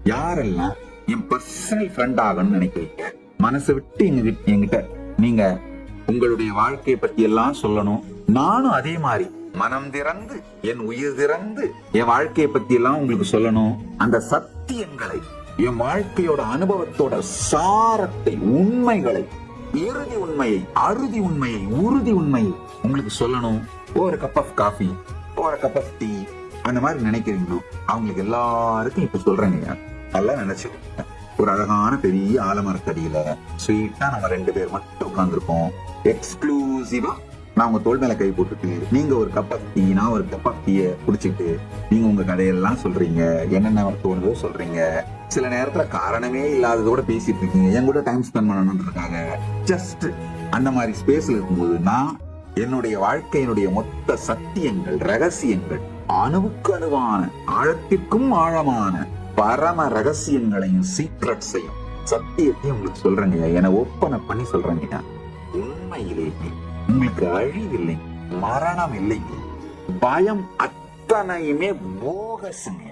யாரெல்லாம் என் personal friend ஆகணும்னு நினைக்கிறீங்க, மனசை விட்டு என்கிட்ட நீங்க உங்களுடைய வாழ்க்கையை பத்தி எல்லாம் சொல்லணும், நானும் அதே மாதிரி மனம் திறந்து என் உயிர் திறந்து என் வாழ்க்கையை பத்தி எல்லாம் உங்களுக்கு சொல்லணும், அந்த சத்தியங்களை என் வாழ்க்கையோட அனுபவத்தோட சாரத்தை, உண்மைகளை, இறுதி உண்மையை, அறுதி உண்மையை, உறுதி உண்மையை உங்களுக்கு சொல்லணும், ஒரு கப் ஆஃப் காஃபி, ஒரு கப் ஆஃப் டீ, அந்த மாதிரி நினைக்கிறீங்களோ அவங்களுக்கு எல்லாருக்கும் இப்ப சொல்றேங்க. நல்லா நினைச்சு, ஒரு அழகான பெரிய ஆலமரத்தடியில ஸ்வீட்டா நம்ம 2 பேர் மட்டும் உட்கார்ந்துருக்கோம். எக்ஸ்க்ளூசிவா நான் உங்க தோள் மேல கை போட்டுட்டு, நீங்க ஒரு கப் ஆஃப் டீ, நான் ஒரு கப் ஆஃப் டீயை குடிச்சிட்டு நீங்க உங்க கதையெல்லாம் சொல்றீங்க, என்னென்ன தோணுதோ சொல்றீங்க. சில நேரத்துல காரணமே இல்லாததோட பேசிட்டு இருக்கீங்க, என் கூட டைம் ஸ்பெண்ட் பண்ணணும்ன்றதுக்காக. ஜஸ்ட் அந்த மாதிரி ஸ்பேஸ்ல இருக்கும்போது நான் என்னுடைய வாழ்க்கையினுடைய மொத்த சத்தியங்கள், ரகசியங்கள், அணுவுக்கு அணுவான, ஆழத்திற்கும் ஆழமான பரம ரகசியங்களையும், சீக்ரெட்ஸையும், சத்தியத்தையும் உங்களுக்கு சொல்றேங்க. என ஒப்பனை பண்ணி சொல்றேங்க. உண்மையிலேயே உங்களுக்கு அழிவில்லை, மரணம் இல்லை, பயம் அத்தனையுமே போகசுங்க.